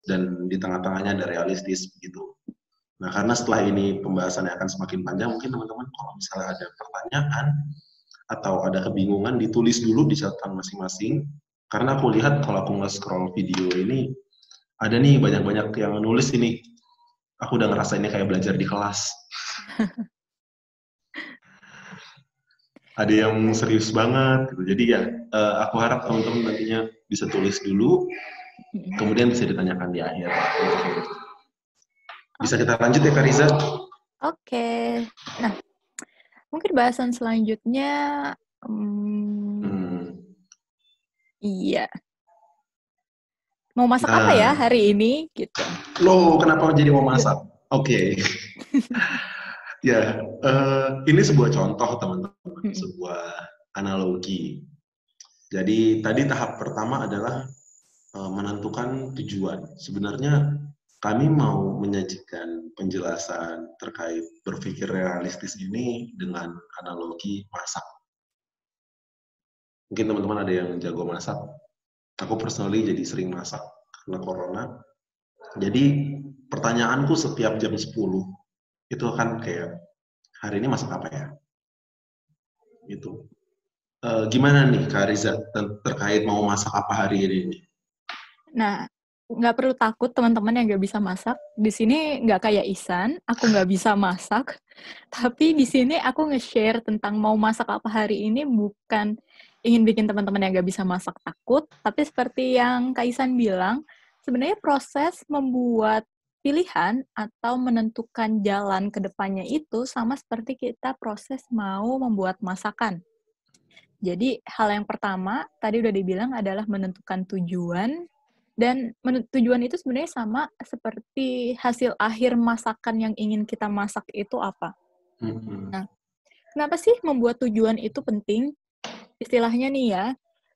dan di tengah-tengahnya ada realistis gitu. Nah, karena setelah ini pembahasannya akan semakin panjang, mungkin teman-teman kalau misalnya ada pertanyaan atau ada kebingungan, ditulis dulu di catatan masing-masing. Karena aku lihat kalau aku nge-scroll video ini, ada nih banyak-banyak yang nulis ini. Aku udah ngerasa ini kayak belajar di kelas. Ada yang serius banget gitu. Jadi ya, aku harap teman-teman nantinya bisa tulis dulu, kemudian bisa ditanyakan di akhir. Bisa kita lanjut ya, Kak Riza? Oke. Nah, mungkin bahasan selanjutnya, iya. Mau masak apa ya hari ini? Gitu. Loh, kenapa jadi mau masak? Oke. Ya, ini sebuah contoh teman-teman, sebuah analogi. Jadi tadi tahap pertama adalah menentukan tujuan. Sebenarnya kami mau menyajikan penjelasan terkait berpikir realistis ini dengan analogi masak. Mungkin teman-teman ada yang jago masak. Aku personally jadi sering masak karena corona. Jadi pertanyaanku setiap jam 10 itu akan kayak, hari ini masak apa ya? Gitu. Gimana nih Kak Riza terkait mau masak apa hari ini? Nah, nggak perlu takut teman-teman yang nggak bisa masak. Di sini nggak kayak Ihsan, aku nggak bisa masak. Tapi di sini aku nge-share tentang mau masak apa hari ini bukan ingin bikin teman-teman yang nggak bisa masak takut, tapi seperti yang Kak Ihsan bilang, sebenarnya proses membuat pilihan atau menentukan jalan ke depannya itu sama seperti kita proses mau membuat masakan. Jadi hal yang pertama tadi udah dibilang adalah menentukan tujuan, dan tujuan itu sebenarnya sama seperti hasil akhir masakan yang ingin kita masak itu apa. Nah, kenapa sih membuat tujuan itu penting? Istilahnya nih ya,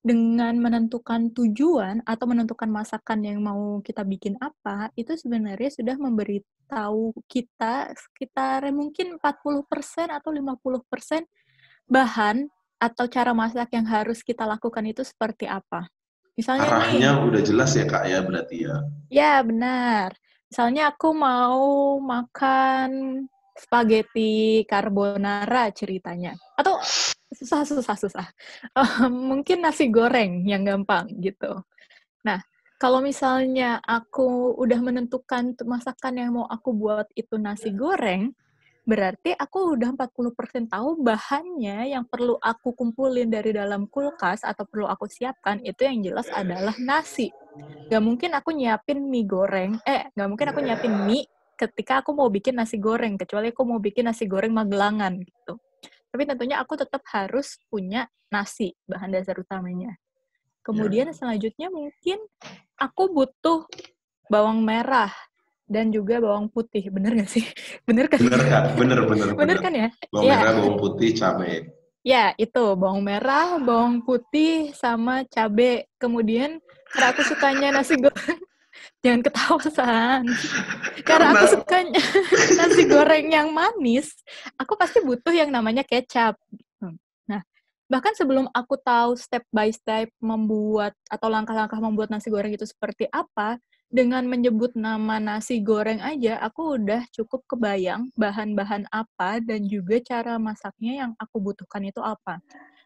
dengan menentukan tujuan atau menentukan masakan yang mau kita bikin apa, itu sebenarnya sudah memberitahu kita sekitar mungkin 40% atau 50% bahan atau cara masak yang harus kita lakukan itu seperti apa. Misalnya Arahnya nih, udah jelas ya Kak ya berarti ya? ya benar. Misalnya aku mau makan spaghetti carbonara ceritanya. Atau susah. Mungkin nasi goreng yang gampang gitu. Nah, kalau misalnya aku udah menentukan masakan yang mau aku buat itu nasi goreng, berarti aku udah 40% tahu bahannya yang perlu aku kumpulin dari dalam kulkas atau perlu aku siapkan, itu yang jelas adalah nasi. Gak mungkin aku nyiapin mie ketika aku mau bikin nasi goreng, kecuali aku mau bikin nasi goreng Magelangan gitu. Tapi tentunya aku tetap harus punya nasi, bahan dasar utamanya. Kemudian selanjutnya mungkin aku butuh bawang merah dan juga bawang putih. Bener nggak sih? Bener kan? Bener Kak, bener. Bener kan ya? Bawang Ya. merah, bawang putih, cabai. Ya, itu. Bawang merah, bawang putih, sama cabai. Kemudian, karena aku sukanya nasi goreng, jangan ketawa, San. Karena aku sukanya nasi goreng yang manis, aku pasti butuh yang namanya kecap. Nah, bahkan sebelum aku tahu step by step membuat atau langkah-langkah membuat nasi goreng itu seperti apa, dengan menyebut nama nasi goreng aja, aku udah cukup kebayang bahan-bahan apa dan juga cara masaknya yang aku butuhkan itu apa.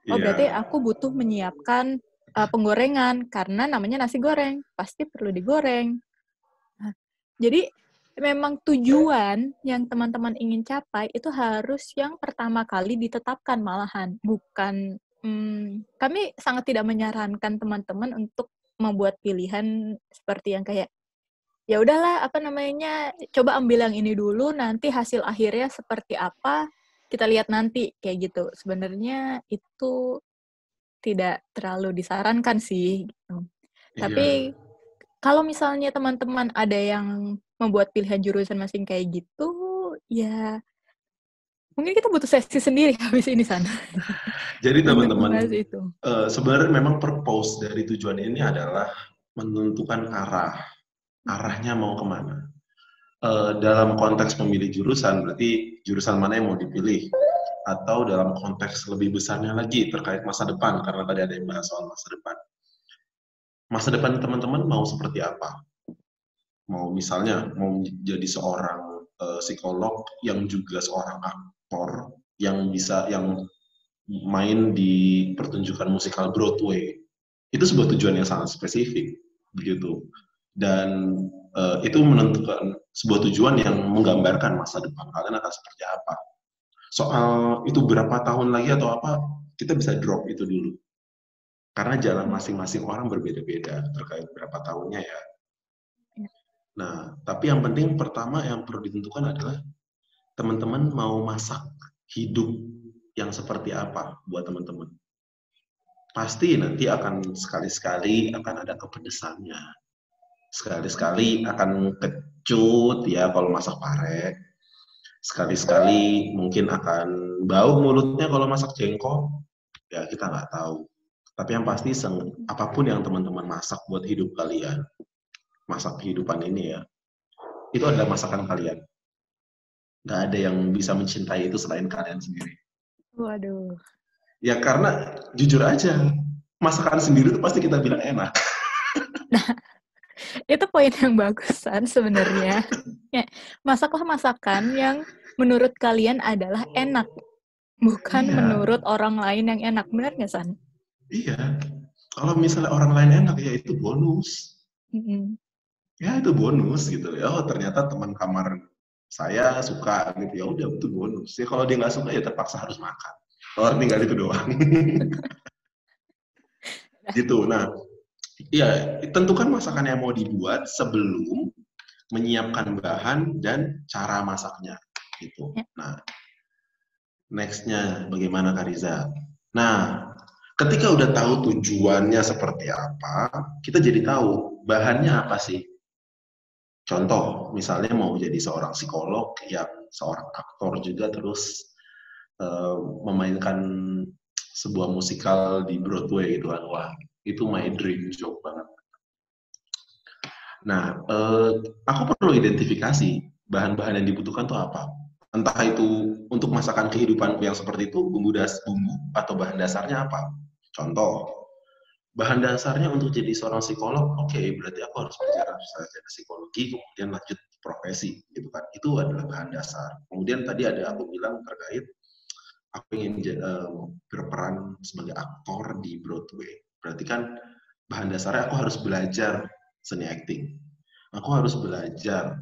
Oh, berarti aku butuh menyiapkan penggorengan, karena namanya nasi goreng, pasti perlu digoreng. Nah, jadi memang tujuan yang teman-teman ingin capai itu harus yang pertama kali ditetapkan malahan, bukan kami sangat tidak menyarankan teman-teman untuk membuat pilihan seperti yang kayak ya udahlah coba ambil yang ini dulu, nanti hasil akhirnya seperti apa kita lihat nanti kayak gitu. Sebenarnya itu tidak terlalu disarankan sih gitu. Tapi kalau misalnya teman-teman ada yang membuat pilihan jurusan masing kayak gitu, ya mungkin kita butuh sesi sendiri habis ini, San. Jadi Untuk teman-teman, membahas itu. sebenarnya memang purpose dari tujuan ini adalah menentukan arahnya mau kemana. Dalam konteks memilih jurusan, berarti jurusan mana yang mau dipilih. Atau dalam konteks lebih besarnya lagi terkait masa depan, karena tadi ada yang bahas soal masa depan. Masa depan teman-teman mau seperti apa? mau misalnya mau jadi seorang psikolog yang juga seorang aktor yang bisa yang main di pertunjukan musikal Broadway. Itu sebuah tujuan yang sangat spesifik begitu. Dan itu menentukan sebuah tujuan yang menggambarkan masa depan kalian akan seperti apa. Soal itu berapa tahun lagi atau apa, kita bisa drop itu dulu. Karena jalan masing-masing orang berbeda-beda terkait berapa tahunnya ya. Nah, tapi yang penting pertama yang perlu ditentukan adalah teman-teman mau masak hidup yang seperti apa buat teman-teman. Pasti nanti akan sekali-sekali akan ada kepedesannya. Sekali-sekali akan kecut ya kalau masak pare. Sekali-sekali mungkin akan bau mulutnya kalau masak jengkol. Ya kita nggak tahu. Tapi yang pasti apapun yang teman-teman masak buat hidup kalian, masak kehidupan ini ya, itu adalah masakan kalian. Nggak ada yang bisa mencintai itu selain kalian sendiri. Waduh. Ya karena jujur aja, masakan sendiri itu pasti kita bilang enak. Nah, itu poin yang bagusan sebenarnya. Ya, masaklah masakan yang menurut kalian adalah enak, bukan menurut orang lain yang enak. Benar nggak, San? Iya. Kalau misalnya orang lain enak, ya itu bonus. Ya itu bonus gitu. Ya, oh ternyata teman kamar saya suka gitu. Ya udah itu bonus. Ya kalau dia nggak suka ya terpaksa harus makan. Kalau tinggal itu doang. Gitu. Nah, ya tentukan masakan yang mau dibuat sebelum menyiapkan bahan dan cara masaknya gitu. Nah, nextnya bagaimana Kak Riza? Nah, ketika udah tahu tujuannya seperti apa, kita jadi tahu bahannya apa sih. Contoh, misalnya mau jadi seorang psikolog yang seorang aktor juga terus memainkan sebuah musikal di Broadway gitu kan. Wah, itu my dream job banget. Nah, aku perlu identifikasi bahan-bahan yang dibutuhkan tuh apa. Entah itu untuk masakan kehidupanku yang seperti itu, bumbu atau bahan dasarnya apa. Contoh, bahan dasarnya untuk jadi seorang psikolog, oke, berarti aku harus belajar sarjana psikologi, kemudian lanjut profesi, gitu kan. Itu adalah bahan dasar. Kemudian tadi ada aku bilang terkait aku ingin berperan sebagai aktor di Broadway. Berarti kan bahan dasarnya aku harus belajar seni acting. Aku harus belajar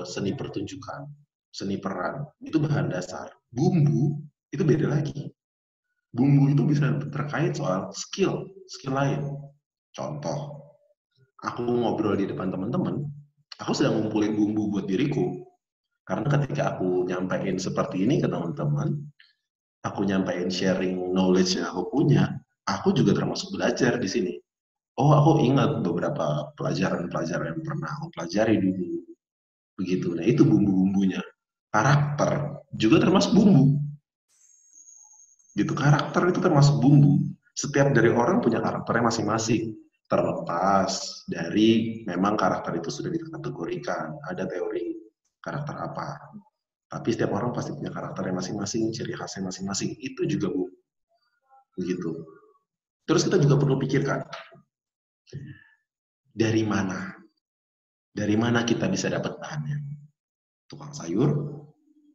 seni pertunjukan, seni peran. Itu bahan dasar. Bumbu itu beda lagi. Bumbu itu bisa terkait soal skill lain. Contoh, aku ngobrol di depan teman-teman, aku sedang ngumpulin bumbu buat diriku. Karena ketika aku nyampein seperti ini ke teman-teman, aku nyampein sharing knowledge yang aku punya, aku juga termasuk belajar di sini. Oh, aku ingat beberapa pelajaran-pelajaran yang pernah aku pelajari dulu. Begitu. Nah, itu bumbu-bumbunya. Karakter juga termasuk bumbu. Gitu, karakter itu termasuk bumbu. Setiap dari orang punya karakternya masing-masing. Terlepas dari memang karakter itu sudah dikategorikan. Ada teori karakter apa. Tapi setiap orang pasti punya karakternya masing-masing, ciri khasnya masing-masing. Itu juga bumbu. Begitu. Terus kita juga perlu pikirkan, dari mana? Dari mana kita bisa dapat bahannya? Tukang sayur,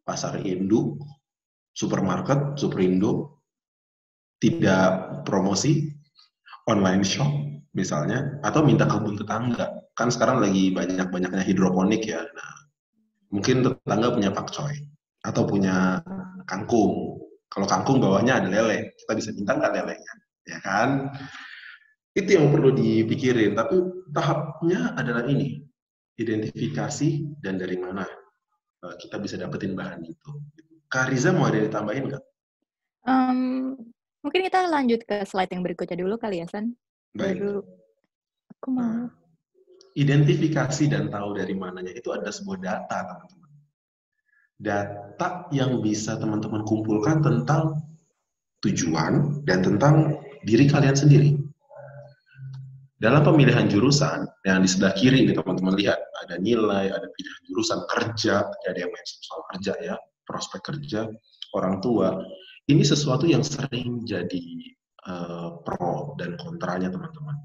pasar induk, supermarket, superindo, tidak promosi, online shop misalnya, atau minta kebun tetangga. Kan sekarang lagi banyak-banyaknya hidroponik ya. Nah, mungkin tetangga punya pakcoy atau punya kangkung. Kalau kangkung bawahnya ada lele, kita bisa minta nggak lelenya, ya kan? Itu yang perlu dipikirin. Tapi tahapnya adalah ini, identifikasi dan dari mana kita bisa dapetin bahan itu. Kak Riza mau ada yang ditambahin nggak? Mungkin kita lanjut ke slide yang berikutnya dulu kali ya, San. Baik. Baru aku mau. Nah, identifikasi dan tahu dari mananya itu ada sebuah data, teman-teman. Data yang bisa teman-teman kumpulkan tentang tujuan dan tentang diri kalian sendiri. Dalam pemilihan jurusan, yang di sebelah kiri ini teman-teman lihat, ada nilai, ada pilihan jurusan kerja, ada yang main soal kerja ya, prospek kerja, orang tua. Ini sesuatu yang sering jadi pro dan kontranya teman-teman.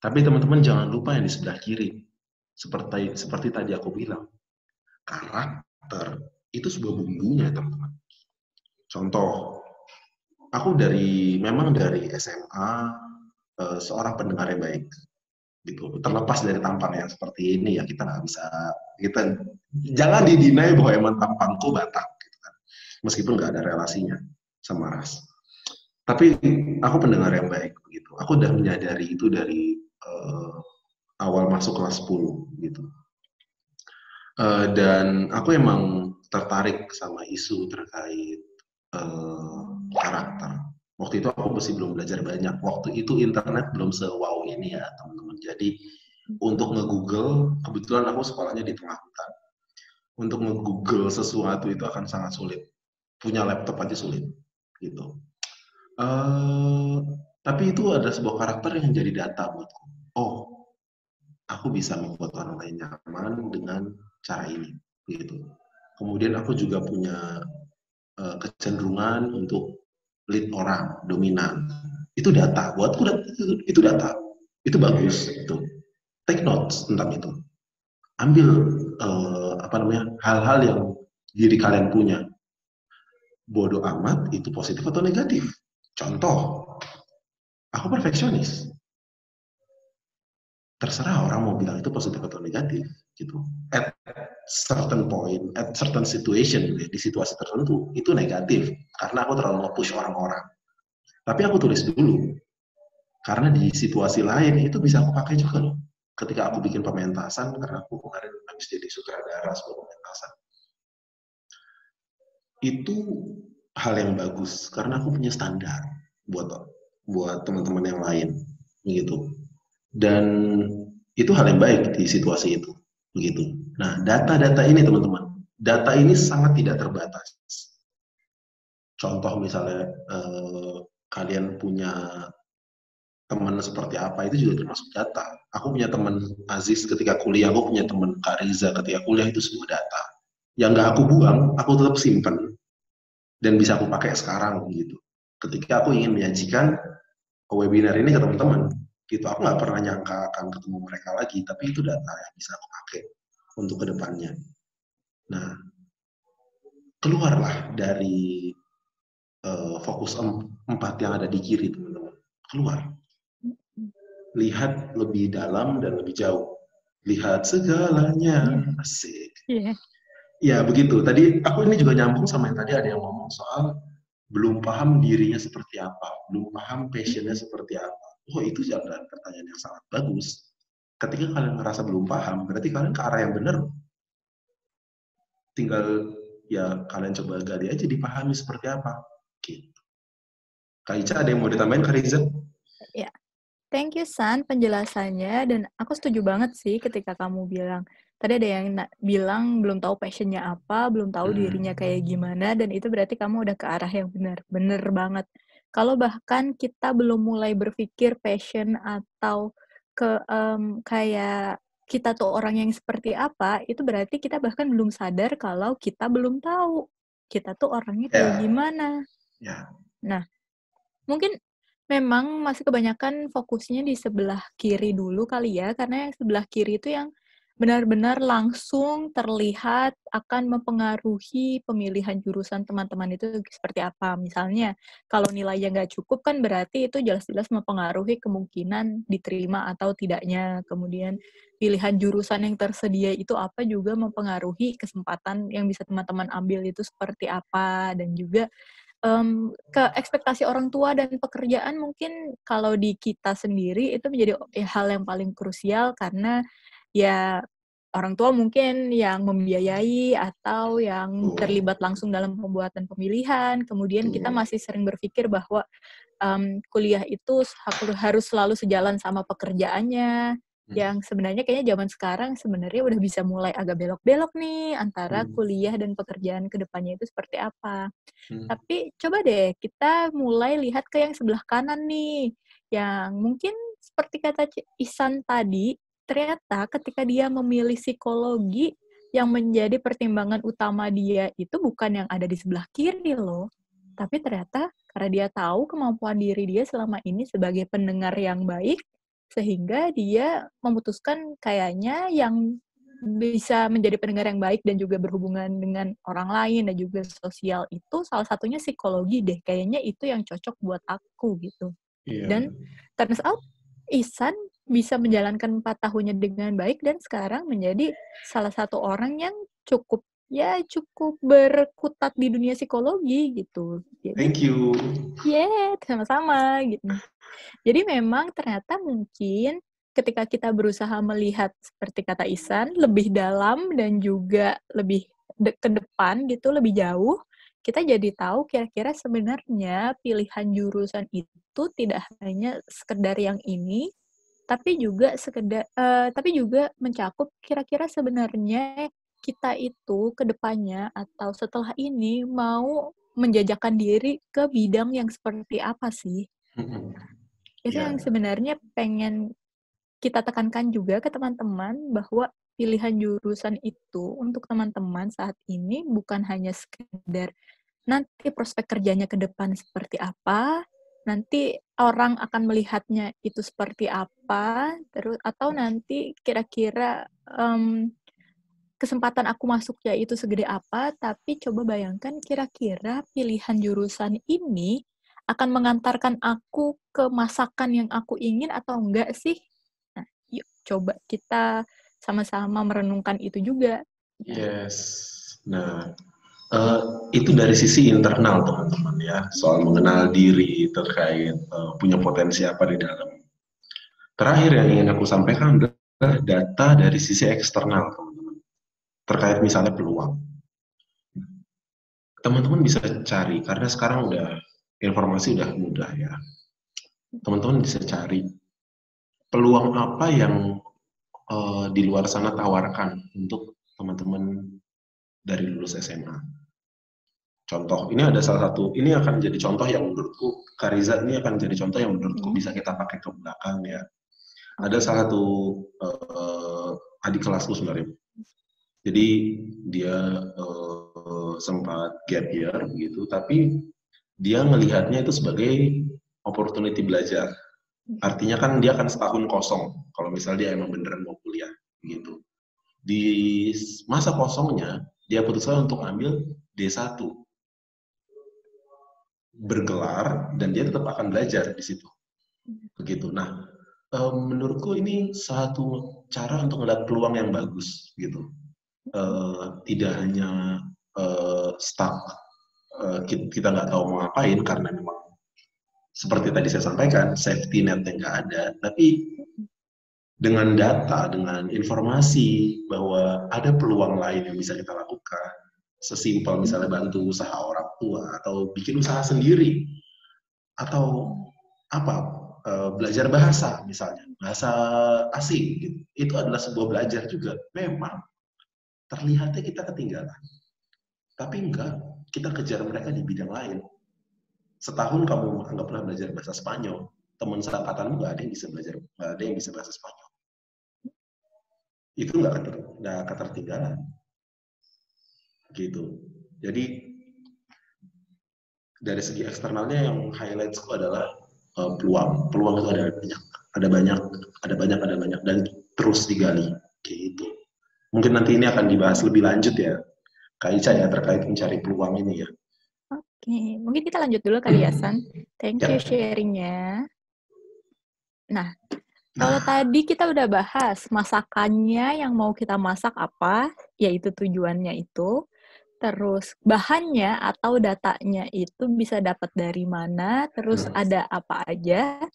Tapi teman-teman jangan lupa yang di sebelah kiri. Seperti tadi aku bilang, karakter itu sebuah bumbunya, teman-teman. Contoh, aku memang dari SMA seorang pendengar yang baik, gitu. Terlepas dari tampang yang seperti ini ya, kita nggak bisa, jangan didinai bahwa emang tampangku Batak, gitu kan. Meskipun nggak ada relasinya sama ras. Tapi aku pendengar yang baik, begitu. Aku udah menyadari itu dari awal masuk kelas 10, gitu. Dan aku emang tertarik sama isu terkait karakter. Waktu itu aku masih belum belajar banyak. Waktu itu internet belum se-wow ini ya, teman-teman. Jadi untuk nge-google, kebetulan aku sekolahnya di tengah hutan. Untuk nge-google sesuatu itu akan sangat sulit. Punya laptop aja sulit, gitu. Tapi itu ada sebuah karakter yang jadi data buatku. Oh, aku bisa membuat orang lain nyaman dengan cara ini, gitu. Kemudian aku juga punya kecenderungan untuk lead orang, dominan. Itu data, buatku itu data. Itu bagus, itu. Take notes tentang itu. Ambil hal-hal yang diri kalian punya. Bodoh amat itu positif atau negatif. Contoh, aku perfeksionis. Terserah orang mau bilang itu positif atau negatif, gitu. At certain point, at certain situation, di situasi tertentu, itu negatif. Karena aku terlalu nge-push orang-orang. Tapi aku tulis dulu. Karena di situasi lain, itu bisa aku pakai juga loh. Ketika aku bikin pementasan, karena aku kemarin habis jadi sutradara sebuah pementasan. Itu hal yang bagus, karena aku punya standar buat teman-teman yang lain, gitu. Dan itu hal yang baik di situasi itu, begitu. Nah, data-data ini teman-teman, data ini sangat tidak terbatas. Contoh misalnya kalian punya teman seperti apa, itu juga termasuk data. Aku punya teman Aziz ketika kuliah, aku punya teman Kak Riza ketika kuliah, itu semua data. Yang nggak aku buang, aku tetap simpen dan bisa aku pakai sekarang, gitu. Ketika aku ingin menyajikan webinar ini ke teman-teman, gitu. Aku nggak pernah nyangka akan ketemu mereka lagi, tapi itu data yang bisa aku pakai untuk kedepannya. Nah, keluarlah dari fokus 4 yang ada di kiri, teman-teman. Keluar. Lihat lebih dalam dan lebih jauh. Lihat segalanya. Asik. Ya, begitu. Tadi aku ini juga nyambung sama yang tadi ada yang ngomong soal belum paham dirinya seperti apa, belum paham passionnya seperti apa. Oh, itu adalah pertanyaan yang sangat bagus. Ketika kalian merasa belum paham, berarti kalian ke arah yang benar. Tinggal ya kalian coba gali aja, dipahami seperti apa. Gitu. Kak Ica, ada yang mau ditambahin, Kak Riza? Ya, thank you San penjelasannya, dan aku setuju banget sih ketika kamu bilang tadi ada yang bilang belum tahu passionnya apa, belum tahu dirinya kayak gimana, dan itu berarti kamu udah ke arah yang benar. Bener banget. Kalau bahkan kita belum mulai berpikir passion atau kayak kita tuh orang yang seperti apa, itu berarti kita bahkan belum sadar kalau kita belum tahu kita tuh orangnya kayak gimana. Nah, mungkin memang masih kebanyakan fokusnya di sebelah kiri dulu kali ya, karena yang sebelah kiri itu yang benar-benar langsung terlihat akan mempengaruhi pemilihan jurusan teman-teman itu seperti apa. Misalnya, kalau nilainya nggak cukup kan berarti itu jelas-jelas mempengaruhi kemungkinan diterima atau tidaknya. Kemudian pilihan jurusan yang tersedia itu apa juga mempengaruhi kesempatan yang bisa teman-teman ambil itu seperti apa, dan juga ke ekspektasi orang tua dan pekerjaan mungkin kalau di kita sendiri itu menjadi hal yang paling krusial, karena ya orang tua mungkin yang membiayai atau yang terlibat langsung dalam pembuatan pemilihan. Kemudian kita masih sering berpikir bahwa kuliah itu harus selalu sejalan sama pekerjaannya, yang sebenarnya kayaknya zaman sekarang sebenarnya udah bisa mulai agak belok-belok nih antara kuliah dan pekerjaan ke depannya itu seperti apa. Tapi coba deh kita mulai lihat ke yang sebelah kanan nih, yang mungkin seperti kata Ihsan tadi, ternyata ketika dia memilih psikologi, yang menjadi pertimbangan utama dia itu bukan yang ada di sebelah kiri loh. Tapi ternyata karena dia tahu kemampuan diri dia selama ini sebagai pendengar yang baik, Sehingga dia memutuskan kayaknya yang bisa menjadi pendengar yang baik dan juga berhubungan dengan orang lain dan juga sosial itu salah satunya psikologi deh. Kayaknya itu yang cocok buat aku gitu. Iya. Dan turns out Ihsan bisa menjalankan 4 tahunnya dengan baik dan sekarang menjadi salah satu orang yang cukup berkutat di dunia psikologi gitu. Jadi, Thank you. sama-sama gitu. Jadi memang ternyata mungkin ketika kita berusaha melihat seperti kata Ihsan lebih dalam dan juga lebih ke depan gitu, lebih jauh, kita jadi tahu kira-kira sebenarnya pilihan jurusan itu tidak hanya sekedar yang ini, tapi juga mencakup kira-kira sebenarnya kita itu ke depannya atau setelah ini mau menjajakan diri ke bidang yang seperti apa sih? Itu Ya, yang sebenarnya pengen kita tekankan juga ke teman-teman bahwa pilihan jurusan itu untuk teman-teman saat ini bukan hanya sekedar nanti prospek kerjanya ke depan seperti apa, nanti orang akan melihatnya itu seperti apa, terus atau nanti kira-kira kesempatan aku masuknya itu segede apa, tapi coba bayangkan kira-kira pilihan jurusan ini akan mengantarkan aku ke masakan yang aku ingin atau enggak sih? Nah, yuk coba kita sama-sama merenungkan itu juga. yes. Nah, itu dari sisi internal teman-teman ya, soal mengenal diri terkait punya potensi apa di dalam. Terakhir yang ingin aku sampaikan adalah data dari sisi eksternal teman-teman, terkait misalnya peluang. Teman-teman bisa cari, karena sekarang informasi udah mudah ya. Teman-teman bisa cari peluang apa yang di luar sana tawarkan untuk teman-teman dari lulus SMA. Contoh, ini ada salah satu, ini akan jadi contoh yang menurutku, Kariza ini akan jadi contoh yang menurutku bisa kita pakai ke belakang ya. Ada salah satu adik kelasku sebenarnya. Jadi dia sempat gap year gitu, tapi dia melihatnya itu sebagai opportunity belajar. Artinya kan dia akan setahun kosong kalau misalnya dia emang beneran mau kuliah gitu. Di masa kosongnya dia putuskan untuk ambil D1 bergelar dan dia tetap akan belajar di situ. Begitu. Nah, menurutku ini satu cara untuk melihat peluang yang bagus gitu. Tidak hanya stuck, kita nggak tahu mau ngapain karena memang seperti tadi saya sampaikan safety net-nya nggak ada, tapi dengan data, dengan informasi bahwa ada peluang lain yang bisa kita lakukan, sesimpel misalnya bantu usaha orang tua atau bikin usaha sendiri atau apa, belajar bahasa misalnya, bahasa asing gitu. Itu adalah sebuah belajar juga. Memang terlihatnya kita ketinggalan, tapi enggak, kita kejar mereka di bidang lain. Setahun kamu nggak pernah belajar bahasa Spanyol, teman seangkatanmu nggak ada yang bisa belajar, nggak ada yang bisa bahasa Spanyol. Itu nggak ketertinggalan gitu. Jadi dari segi eksternalnya yang highlightsku adalah peluang itu ada banyak dan terus digali gitu. Mungkin nanti ini akan dibahas lebih lanjut ya Kak Ica ya terkait mencari peluang ini ya. Oke, mungkin kita lanjut dulu kali ya, San. Thank you Ya. sharingnya. Nah, kalau tadi kita udah bahas masakannya yang mau kita masak apa, yaitu tujuannya itu. Terus bahannya atau datanya itu bisa dapat dari mana, terus ada apa aja.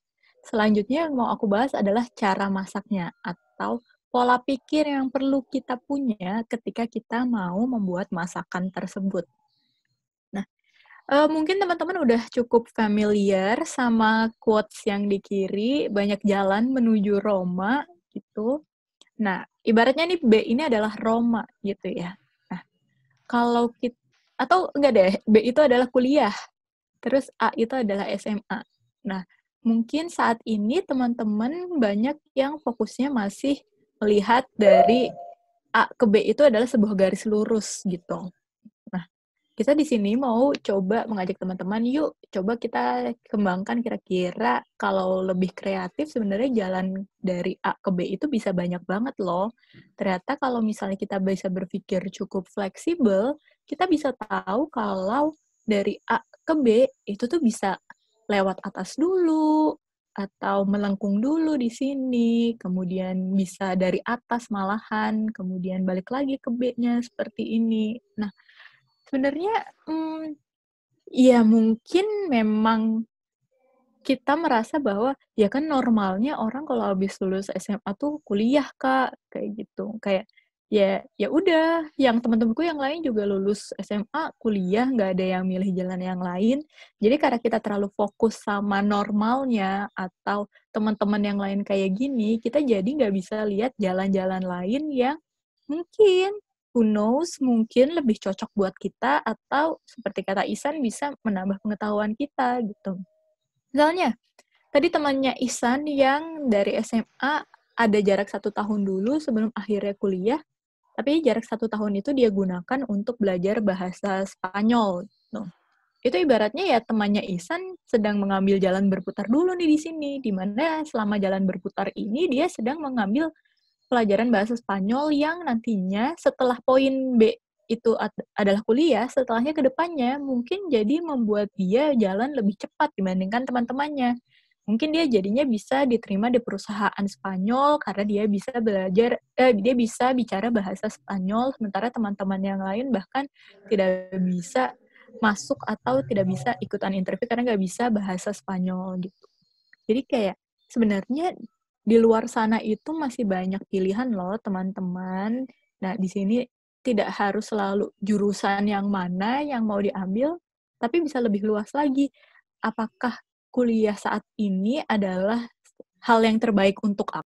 Selanjutnya yang mau aku bahas adalah cara masaknya atau pola pikir yang perlu kita punya ketika kita mau membuat masakan tersebut. Nah, mungkin teman-teman udah cukup familiar sama quotes yang di kiri, banyak jalan menuju Roma gitu. Nah, ibaratnya nih B ini adalah Roma gitu ya. Nah, kalau kita, atau enggak deh, B itu adalah kuliah, terus A itu adalah SMA. Nah, mungkin saat ini teman-teman banyak yang fokusnya masih melihat dari A ke B itu adalah sebuah garis lurus gitu. Nah, kita di sini mau coba mengajak teman-teman, yuk coba kita kembangkan kira-kira kalau lebih kreatif sebenarnya jalan dari A ke B itu bisa banyak banget loh. Ternyata kalau misalnya kita bisa berpikir cukup fleksibel, kita bisa tahu kalau dari A ke B itu tuh bisa lewat atas dulu, atau melengkung dulu di sini, kemudian bisa dari atas malahan, kemudian balik lagi ke B-nya seperti ini. Nah, sebenarnya, ya mungkin memang kita merasa bahwa, ya kan normalnya orang kalau habis lulus SMA tuh kuliah, Kak, kayak gitu. Kayak, ya udah, yang teman-temanku yang lain juga lulus SMA, kuliah, nggak ada yang milih jalan yang lain. Jadi karena kita terlalu fokus sama normalnya atau teman-teman yang lain kayak gini, kita jadi nggak bisa lihat jalan-jalan lain yang mungkin, who knows, mungkin lebih cocok buat kita atau seperti kata Ihsan bisa menambah pengetahuan kita, gitu. Misalnya, tadi temannya Ihsan yang dari SMA ada jarak 1 tahun dulu sebelum akhirnya kuliah, tapi jarak 1 tahun itu dia gunakan untuk belajar bahasa Spanyol. Gitu. Itu ibaratnya ya temannya Ihsan sedang mengambil jalan berputar dulu nih di sini, di mana selama jalan berputar ini dia sedang mengambil pelajaran bahasa Spanyol yang nantinya setelah poin B itu adalah kuliah, setelahnya ke depannya mungkin jadi membuat dia jalan lebih cepat dibandingkan teman-temannya. Mungkin dia jadinya bisa diterima di perusahaan Spanyol karena dia bisa dia bisa bicara bahasa Spanyol, sementara teman-teman yang lain bahkan tidak bisa masuk atau tidak bisa ikutan interview karena nggak bisa bahasa Spanyol gitu. Jadi kayak sebenarnya di luar sana itu masih banyak pilihan loh teman-teman. Nah, di sini tidak harus selalu jurusan yang mana yang mau diambil, tapi bisa lebih luas lagi. Apakah kuliah saat ini adalah hal yang terbaik untuk aku?